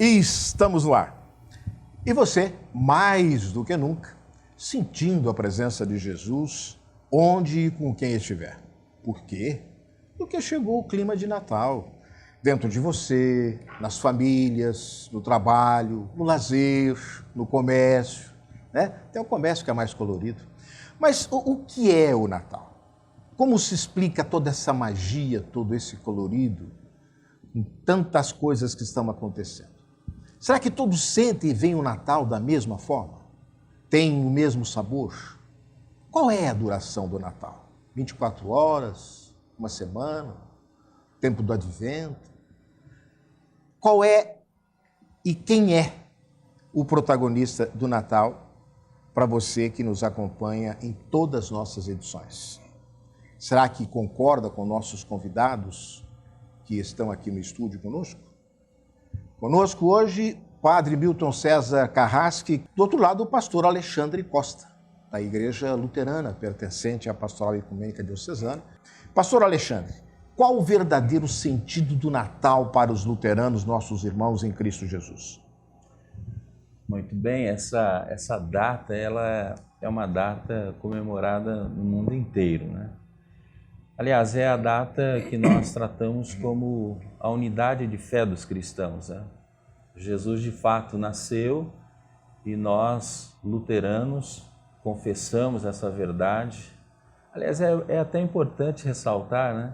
Estamos no ar. E você, mais do que nunca, sentindo a presença de Jesus onde e com quem estiver. Por quê? Porque chegou o clima de Natal. Dentro de você, nas famílias, no trabalho, no lazer, no comércio, né? Tem o comércio que é mais colorido. Mas o que é o Natal? Como se explica toda essa magia, todo esse colorido, com tantas coisas que estão acontecendo? Será que todos sentem e veem o Natal da mesma forma? Tem o mesmo sabor? Qual é a duração do Natal? 24 horas? Uma semana? Tempo do Advento? Qual é e quem é o protagonista do Natal para você que nos acompanha em todas as nossas edições? Será que concorda com nossos convidados que estão aqui no estúdio conosco? Conosco hoje, Padre Milton César Carrasque, do outro lado o pastor Alexandre Costa, da Igreja Luterana, pertencente à Pastoral Ecumênica Diocesana. Pastor Alexandre, qual o verdadeiro sentido do Natal para os luteranos, nossos irmãos em Cristo Jesus? Muito bem, essa data ela é uma data comemorada no mundo inteiro, né? Aliás, é a data que nós tratamos como a unidade de fé dos cristãos, né? Jesus de fato nasceu e nós, luteranos, confessamos essa verdade. Aliás, é até importante ressaltar, né,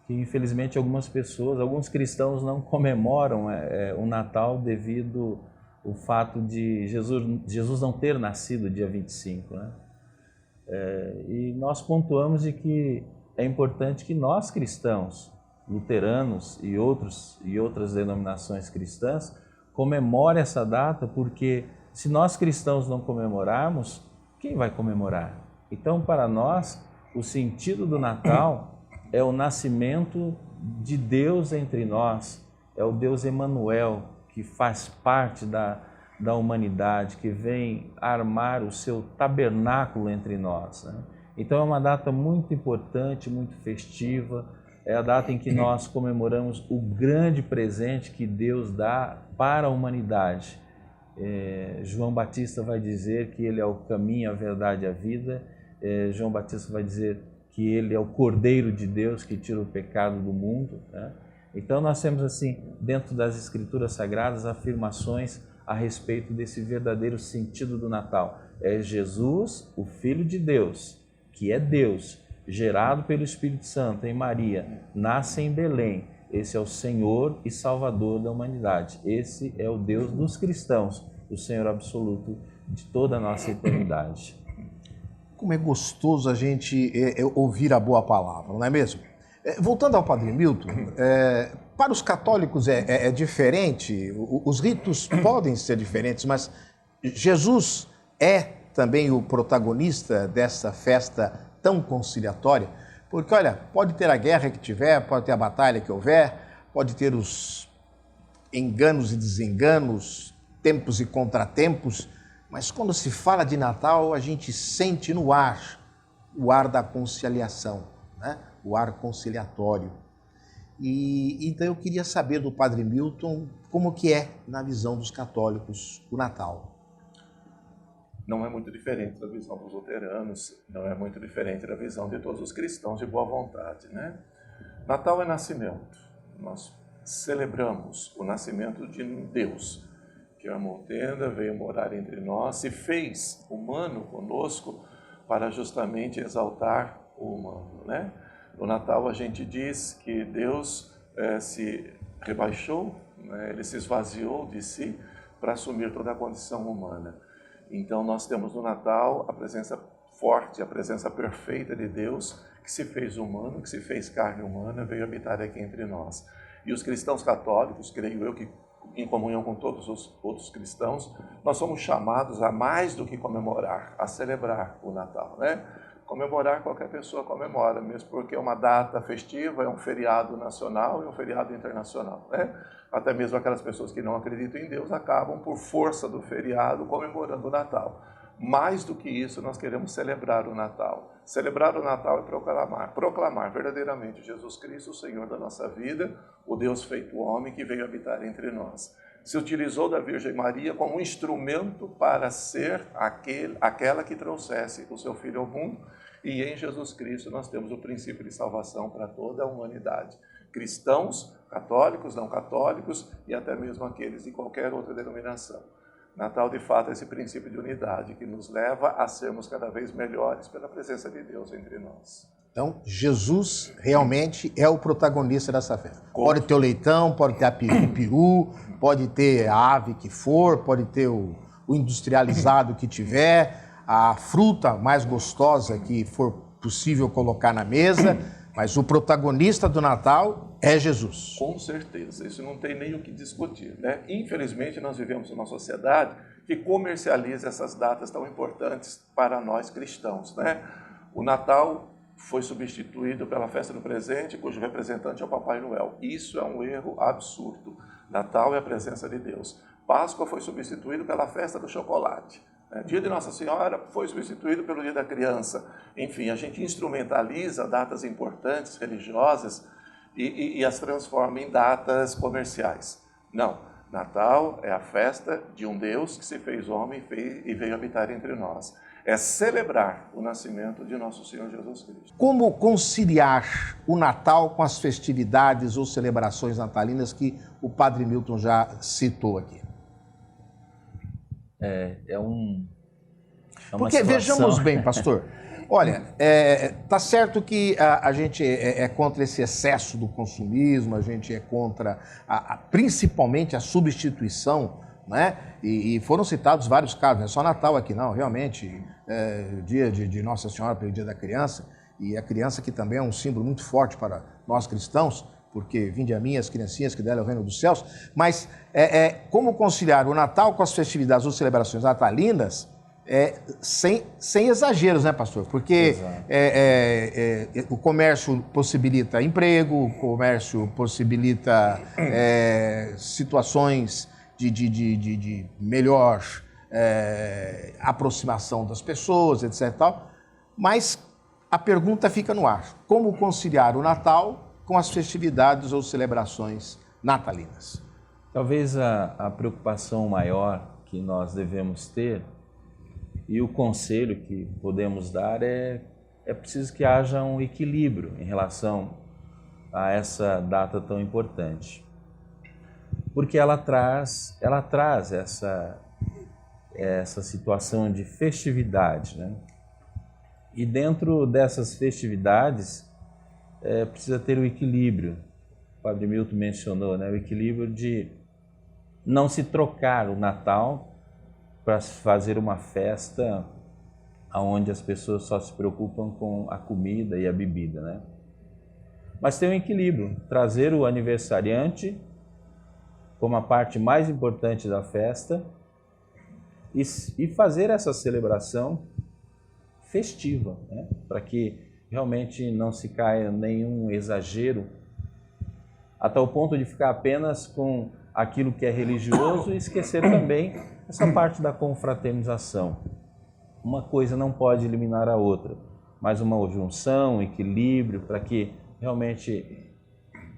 que infelizmente algumas pessoas, alguns cristãos não comemoram o Natal devido ao fato de Jesus não ter nascido dia 25, né? E nós pontuamos de que é importante que nós cristãos, luteranos e outras denominações cristãs, comemorem essa data, porque se nós cristãos não comemorarmos, quem vai comemorar? Então, para nós, o sentido do Natal é o nascimento de Deus entre nós, é o Deus Emanuel, que faz parte da humanidade, que vem armar o seu tabernáculo entre nós, né? Então é uma data muito importante, muito festiva, é a data em que nós comemoramos o grande presente que Deus dá para a humanidade. João Batista vai dizer que ele é o caminho, a verdade e a vida. João Batista vai dizer que ele é o Cordeiro de Deus que tira o pecado do mundo, né? Então nós temos assim, dentro das Escrituras Sagradas, afirmações a respeito desse verdadeiro sentido do Natal. É Jesus, o Filho de Deus, que é Deus, gerado pelo Espírito Santo em Maria, nasce em Belém. Esse é o Senhor e Salvador da humanidade. Esse é o Deus dos cristãos, o Senhor absoluto de toda a nossa eternidade. Como é gostoso a gente ouvir a boa palavra, não é mesmo? Voltando ao Padre Milton, para os católicos é diferente, os ritos podem ser diferentes, mas Jesus é também o protagonista dessa festa tão conciliatória, porque olha, pode ter a guerra que tiver, pode ter a batalha que houver, pode ter os enganos e desenganos, tempos e contratempos, mas quando se fala de Natal, a gente sente no ar o ar da conciliação, né? O ar conciliatório. E então eu queria saber do Padre Milton como que é, na visão dos católicos, o Natal. Não é muito diferente da visão dos luteranos, não é muito diferente da visão de todos os cristãos de boa vontade, né? Natal é nascimento. Nós celebramos o nascimento de Deus, que amou tenda, veio morar entre nós, se fez humano conosco para justamente exaltar o humano, né? No Natal a gente diz que Deus se rebaixou, né? Ele se esvaziou de si para assumir toda a condição humana. Então nós temos no Natal a presença forte, a presença perfeita de Deus, que se fez humano, que se fez carne humana, veio habitar aqui entre nós. E os cristãos católicos, creio eu que em comunhão com todos os outros cristãos, nós somos chamados a mais do que comemorar, a celebrar o Natal, né? Comemorar, qualquer pessoa comemora, mesmo porque é uma data festiva, é um feriado nacional e um feriado internacional, né? Até mesmo aquelas pessoas que não acreditam em Deus acabam, por força do feriado, comemorando o Natal. Mais do que isso, nós queremos celebrar o Natal. Celebrar o Natal é proclamar verdadeiramente Jesus Cristo, o Senhor da nossa vida, o Deus feito homem que veio habitar entre nós. se utilizou da Virgem Maria como um instrumento para ser aquela que trouxesse o seu Filho ao mundo, e em Jesus Cristo nós temos o princípio de salvação para toda a humanidade. Cristãos, católicos, não católicos e até mesmo aqueles de qualquer outra denominação. Natal, de fato, é esse princípio de unidade que nos leva a sermos cada vez melhores pela presença de Deus entre nós. Então, Jesus realmente é o protagonista dessa festa. Pode ter o leitão, pode ter o peru, pode ter a ave que for, pode ter o industrializado que tiver, a fruta mais gostosa que for possível colocar na mesa, mas o protagonista do Natal é Jesus. Com certeza, isso não tem nem o que discutir, né? Infelizmente, nós vivemos numa sociedade que comercializa essas datas tão importantes para nós cristãos, né? O Natal foi substituído pela festa do presente, cujo representante é o Papai Noel. Isso é um erro absurdo. Natal é a presença de Deus. Páscoa foi substituído pela festa do chocolate. Dia de Nossa Senhora foi substituído pelo Dia da Criança. Enfim, a gente instrumentaliza datas importantes, religiosas, e as transforma em datas comerciais. Não, Natal é a festa de um Deus que se fez homem e veio habitar entre nós. É celebrar o nascimento de nosso Senhor Jesus Cristo. Como conciliar o Natal com as festividades ou celebrações natalinas que o Padre Milton já citou aqui? É uma Porque situação... vejamos bem, pastor, olha, tá certo que a gente é contra esse excesso do consumismo, a gente é contra principalmente a substituição, né? E foram citados vários casos, não é só Natal aqui não, realmente, dia de Nossa Senhora pelo Dia da Criança, e a criança que também é um símbolo muito forte para nós cristãos, porque vinde a mim as criancinhas que dela é o reino dos céus, mas como conciliar o Natal com as festividades ou celebrações natalinas sem exageros, né, pastor? Porque o comércio possibilita emprego, o comércio possibilita situações de melhor aproximação das pessoas, etc. Tal. Mas a pergunta fica no ar: como conciliar o Natal com as festividades ou celebrações natalinas? Talvez a preocupação maior que nós devemos ter e o conselho que podemos dar é preciso que haja um equilíbrio em relação a essa data tão importante. Porque ela traz essa situação de festividade, né? E dentro dessas festividades precisa ter o equilíbrio. O Padre Milton mencionou, né? O equilíbrio de não se trocar o Natal para fazer uma festa onde as pessoas só se preocupam com a comida e a bebida, né? Mas tem um equilíbrio, trazer o aniversariante como a parte mais importante da festa e fazer essa celebração festiva, né? Para que realmente não se caia nenhum exagero, até o ponto de ficar apenas com aquilo que é religioso e esquecer também essa parte da confraternização. Uma coisa não pode eliminar a outra, mas uma junção, um equilíbrio, para que realmente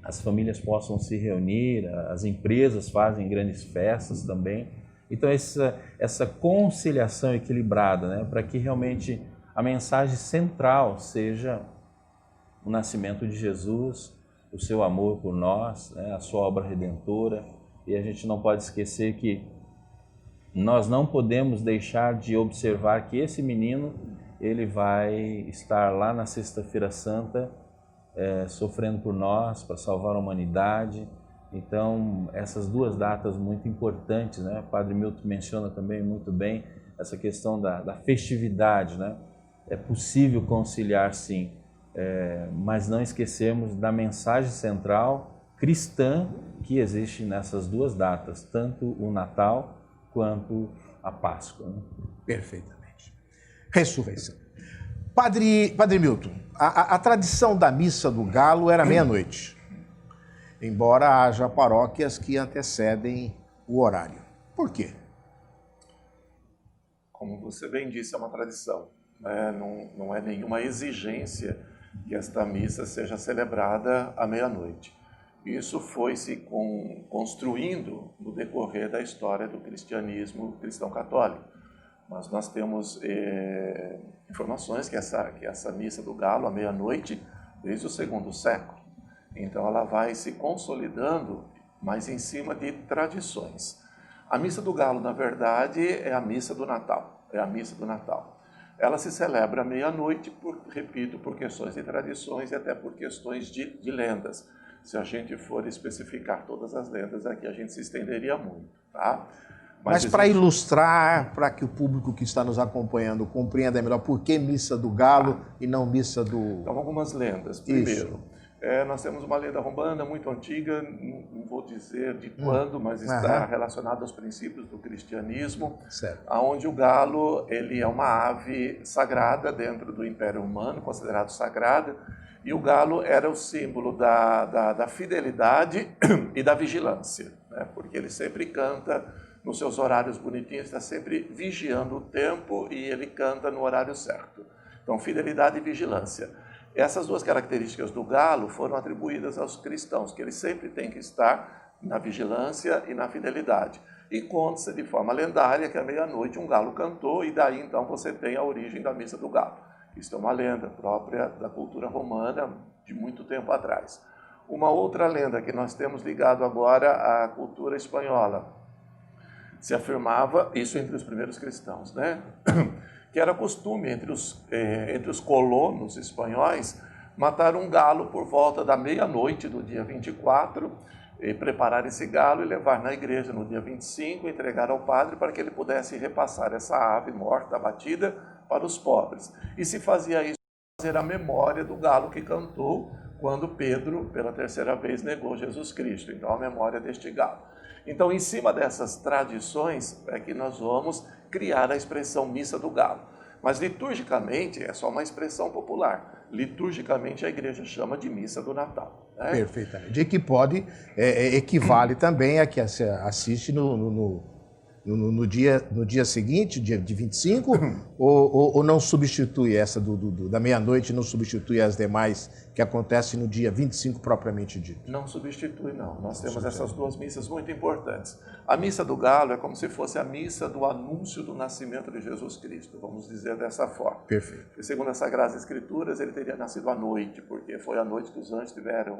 as famílias possam se reunir, as empresas fazem grandes festas também. Então essa conciliação equilibrada, né, para que realmente a mensagem central seja o nascimento de Jesus, o seu amor por nós, né, a sua obra redentora. E a gente não pode esquecer que nós não podemos deixar de observar que esse menino, ele vai estar lá na Sexta-feira Santa, sofrendo por nós, para salvar a humanidade. Então, essas duas datas muito importantes, né? O Padre Milton menciona também muito bem essa questão da festividade, né? É possível conciliar, sim, mas não esquecermos da mensagem central cristã que existe nessas duas datas, tanto o Natal quanto a Páscoa, né? Perfeitamente. Ressurreição. Padre Milton, a tradição da missa do galo era meia-noite, embora haja paróquias que antecedem o horário. Por quê? Como você bem disse, é uma tradição, né? Não é nenhuma exigência que esta missa seja celebrada à meia-noite. Isso foi se construindo no decorrer da história do cristianismo cristão católico. Mas nós temos informações que essa missa do galo, à meia-noite, desde o segundo século. Então ela vai se consolidando, mas em cima de tradições. A missa do galo, na verdade, é a missa do Natal. É a missa do Natal. Ela se celebra à meia-noite, repito, por questões de tradições e até por questões de lendas. Se a gente for especificar todas as lendas aqui, a gente se estenderia muito, tá? Mas para ilustrar, para que o público que está nos acompanhando compreenda melhor por que missa do galo e não missa do... Então, algumas lendas. Primeiro, nós temos uma lenda romana muito antiga, não vou dizer de quando, mas está relacionada aos princípios do cristianismo, onde o galo ele é uma ave sagrada dentro do Império Romano, considerado sagrada, e o galo era o símbolo da fidelidade e da vigilância, né? Porque ele sempre canta nos seus horários bonitinhos, está sempre vigiando o tempo e ele canta no horário certo. Então, fidelidade e vigilância. Essas duas características do galo foram atribuídas aos cristãos, que eles sempre têm que estar na vigilância e na fidelidade. E conta-se de forma lendária que à meia-noite um galo cantou e daí então você tem a origem da missa do galo. Isso é uma lenda própria da cultura romana de muito tempo atrás. Uma outra lenda que nós temos ligado agora à cultura espanhola. Se afirmava, isso entre os primeiros cristãos, né? Que era costume entre os colonos espanhóis matar um galo por volta da meia-noite do dia 24, e preparar esse galo e levar na igreja no dia 25, entregar ao padre para que ele pudesse repassar essa ave morta, abatida, para os pobres. E se fazia isso para fazer a memória do galo que cantou quando Pedro, pela terceira vez, negou Jesus Cristo. Então, a memória deste galo. Então, em cima dessas tradições, é que nós vamos criar a expressão missa do galo. Mas, liturgicamente, é só uma expressão popular. Liturgicamente, a igreja chama de missa do Natal. Né? Perfeitamente. E que pode, equivale também a que assiste no dia seguinte, dia de 25, ou não substitui essa da meia-noite, não substitui as demais que acontecem no dia 25 propriamente dito? Não substitui, não. Nós temos essas duas missas muito importantes. A missa do galo é como se fosse a missa do anúncio do nascimento de Jesus Cristo, vamos dizer dessa forma. Perfeito. E segundo as Sagradas Escrituras, ele teria nascido à noite, porque foi à noite que os anjos tiveram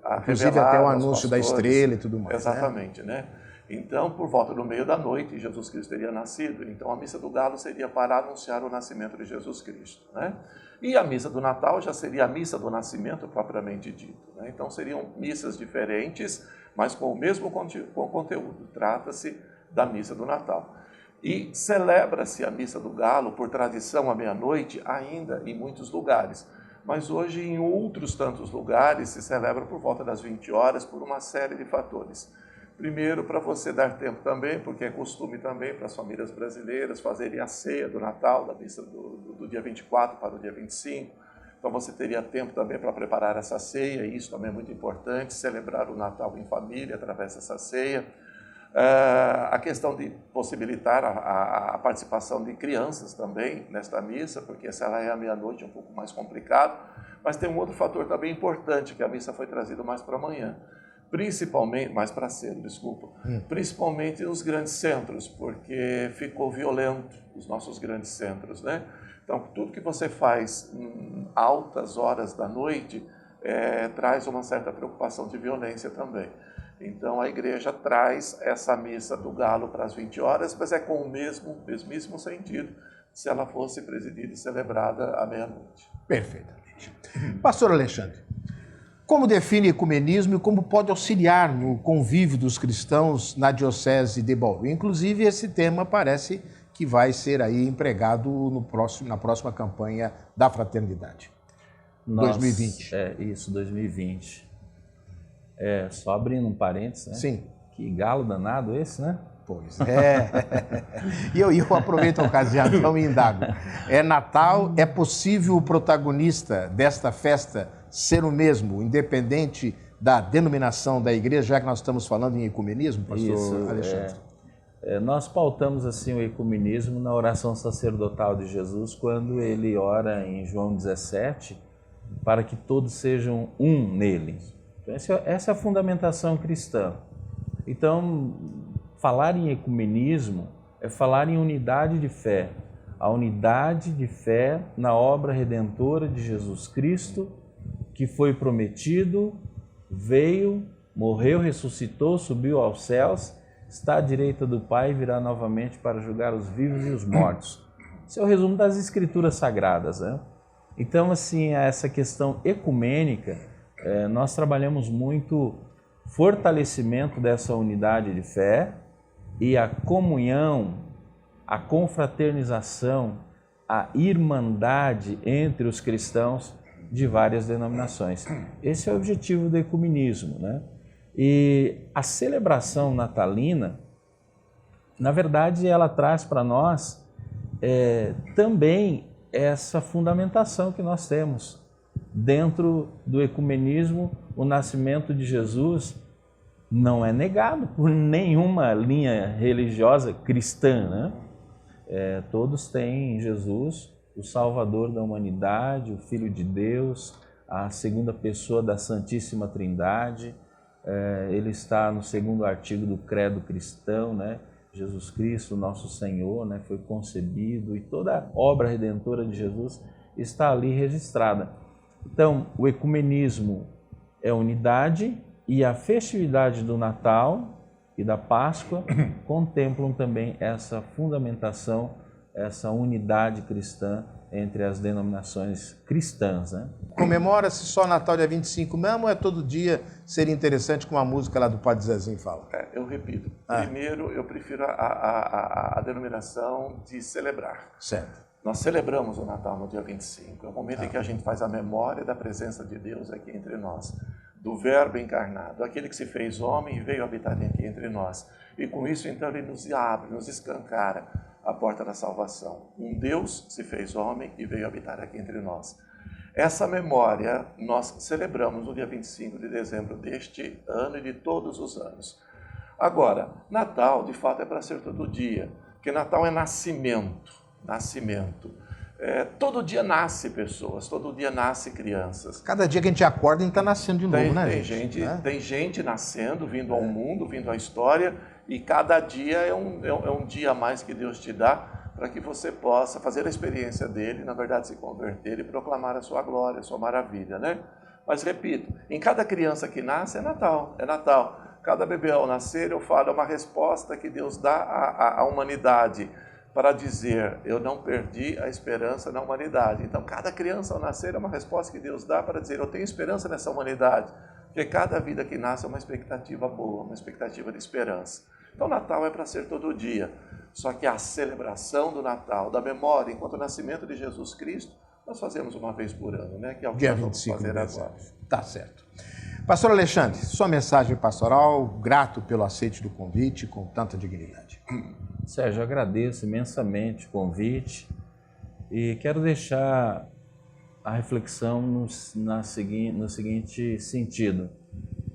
a inclusive até o anúncio da estrela e tudo mais. Exatamente, né? Então, por volta do meio da noite, Jesus Cristo teria nascido. Então, a missa do galo seria para anunciar o nascimento de Jesus Cristo, né? E a missa do Natal já seria a missa do nascimento propriamente dito, né? Então, seriam missas diferentes, mas com o mesmo conteúdo. Trata-se da missa do Natal. E celebra-se a missa do galo, por tradição, à meia-noite, ainda em muitos lugares. Mas hoje, em outros tantos lugares, se celebra por volta das 20 horas, por uma série de fatores. Primeiro, para você dar tempo também, porque é costume também para as famílias brasileiras fazerem a ceia do Natal, da missa do dia 24 para o dia 25. Então você teria tempo também para preparar essa ceia, e isso também é muito importante, celebrar o Natal em família através dessa ceia. A questão de possibilitar a participação de crianças também nesta missa, porque se ela é à meia-noite é um pouco mais complicado. Mas tem um outro fator também importante, que a missa foi trazida mais para amanhã. Principalmente, mais para cedo, desculpa, principalmente nos grandes centros, porque ficou violento os nossos grandes centros, né? Então, tudo que você faz em altas horas da noite traz uma certa preocupação de violência também. Então, a igreja traz essa missa do galo para as 20 horas, mas é com o mesmíssimo sentido se ela fosse presidida e celebrada à meia-noite. Perfeitamente. Pastor Alexandre, como define ecumenismo e como pode auxiliar no convívio dos cristãos na Diocese de Bauru? Inclusive, esse tema parece que vai ser aí empregado na próxima campanha da Fraternidade. 2020. Isso, 2020. Só abrindo um parênteses, né? Sim. Que galo danado esse, né? Pois é. E eu aproveito a ocasião, então, e indago. É Natal, é possível o protagonista desta festa ser o mesmo, independente da denominação da igreja, já que nós estamos falando em ecumenismo, pastor Alexandre? Nós pautamos assim o ecumenismo na oração sacerdotal de Jesus, quando ele ora em João 17, para que todos sejam um nele. Então, essa é a fundamentação cristã. Então, falar em ecumenismo é falar em unidade de fé. A unidade de fé na obra redentora de Jesus Cristo, que foi prometido, veio, morreu, ressuscitou, subiu aos céus, está à direita do Pai e virá novamente para julgar os vivos e os mortos. Esse é o resumo das Escrituras Sagradas, né? Então, assim, essa questão ecumênica, nós trabalhamos muito fortalecimento dessa unidade de fé e a comunhão, a confraternização, a irmandade entre os cristãos de várias denominações. Esse é o objetivo do ecumenismo, né? E a celebração natalina, na verdade, ela traz para nós também essa fundamentação que nós temos. Dentro do ecumenismo, o nascimento de Jesus não é negado por nenhuma linha religiosa cristã, né? Todos têm Jesus, o Salvador da humanidade, o Filho de Deus, a segunda pessoa da Santíssima Trindade. Ele está no segundo artigo do credo cristão, né? Jesus Cristo, nosso Senhor, né? Foi concebido e toda a obra redentora de Jesus está ali registrada. Então, o ecumenismo é unidade e a festividade do Natal e da Páscoa contemplam também essa fundamentação, essa unidade cristã entre as denominações cristãs, né? Comemora-se só Natal dia 25 mesmo ou é todo dia? Seria interessante como a música lá do Padre Zezinho fala. Eu repito. Primeiro, eu prefiro a denominação de celebrar. Certo. Nós celebramos o Natal no dia 25. É o momento em que a gente faz a memória da presença de Deus aqui entre nós, do Verbo encarnado, aquele que se fez homem e veio habitar aqui entre nós. E com isso, então, ele nos abre, nos escancara a porta da salvação. Um Deus se fez homem e veio habitar aqui entre nós. Essa memória nós celebramos no dia 25 de dezembro deste ano e de todos os anos. Agora, Natal, de fato, é para ser todo dia, porque Natal é nascimento. Todo dia nasce pessoas, todo dia nasce crianças. Cada dia que a gente acorda, a gente está nascendo de novo, né, gente? Né? Tem gente nascendo, vindo ao mundo, vindo à história, e cada dia é um dia a mais que Deus te dá para que você possa fazer a experiência dele, na verdade se converter e proclamar a sua glória, a sua maravilha, né? Mas repito, em cada criança que nasce é Natal, é Natal. Cada bebê ao nascer, eu falo, é uma resposta que Deus dá à humanidade, para dizer, eu não perdi a esperança na humanidade. Então, cada criança ao nascer é uma resposta que Deus dá para dizer, eu tenho esperança nessa humanidade. Porque cada vida que nasce é uma expectativa boa, uma expectativa de esperança. Então, Natal é para ser todo dia. Só que a celebração do Natal, da memória, enquanto o nascimento de Jesus Cristo, nós fazemos uma vez por ano, né? Que é o que dia nós vamos 25 fazer de agora. Tá certo. Pastor Alexandre, sua mensagem pastoral, grato pelo aceite do convite com tanta dignidade. Sérgio, eu agradeço imensamente o convite e quero deixar a reflexão no seguinte sentido.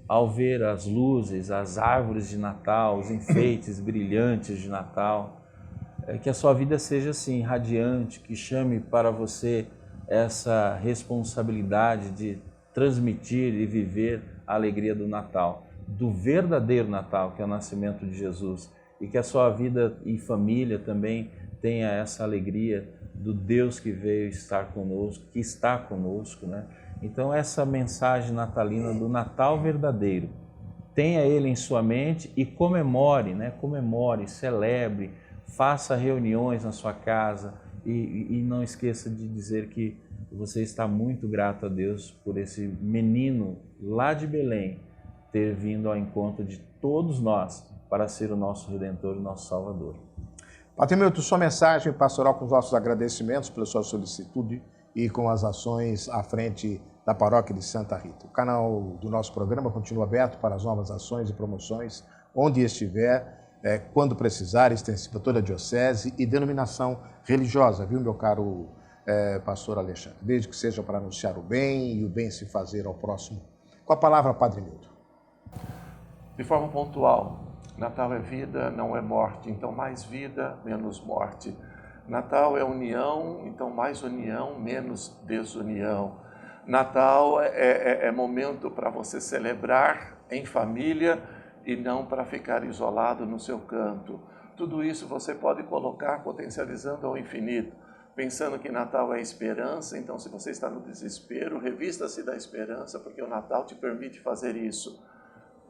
Ao ver as luzes, as árvores de Natal, os enfeites brilhantes de Natal, que a sua vida seja assim, radiante, que chame para você essa responsabilidade de transmitir e viver a alegria do Natal, do verdadeiro Natal, que é o nascimento de Jesus, e que a sua vida em família também tenha essa alegria do Deus que veio estar conosco, que está conosco, né? Então essa mensagem natalina do Natal verdadeiro, tenha ele em sua mente e comemore, né? Comemore, celebre, faça reuniões na sua casa e não esqueça de dizer que você está muito grato a Deus por esse menino lá de Belém ter vindo ao encontro de todos nós para ser o nosso Redentor e o nosso Salvador. Padre Milton, sua mensagem pastoral com os nossos agradecimentos pela sua solicitude e com as ações à frente da paróquia de Santa Rita. O canal do nosso programa continua aberto para as novas ações e promoções, onde estiver, quando precisar, extensiva toda a diocese e denominação religiosa, viu, meu caro pastor Alexandre? Desde que seja para anunciar o bem e o bem se fazer ao próximo. Com a palavra, Padre Milton. De forma pontual, Natal é vida, não é morte, então mais vida, menos morte. Natal é união, então mais união, menos desunião. Natal é momento para você celebrar em família e não para ficar isolado no seu canto. Tudo isso você pode colocar potencializando ao infinito, pensando que Natal é esperança. Então, se você está no desespero, revista-se da esperança, porque o Natal te permite fazer isso.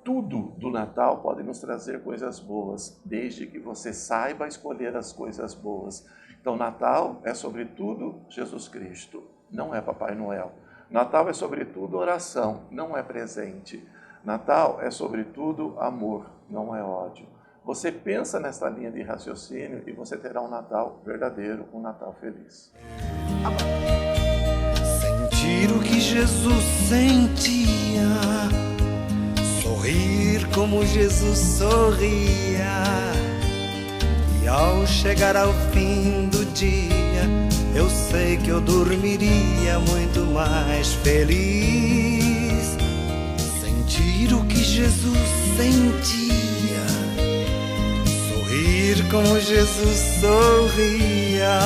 Tudo do Natal pode nos trazer coisas boas, desde que você saiba escolher as coisas boas. Então, Natal é, sobretudo, Jesus Cristo, não é Papai Noel. Natal é, sobretudo, oração, não é presente. Natal é, sobretudo, amor, não é ódio. Você pensa nesta linha de raciocínio e você terá um Natal verdadeiro, um Natal feliz. Sentir o que Jesus sentia, sorrir como Jesus sorria, e ao chegar ao fim do dia, eu sei que eu dormiria muito mais feliz. Sentir o que Jesus sentia, sorrir como Jesus sorria,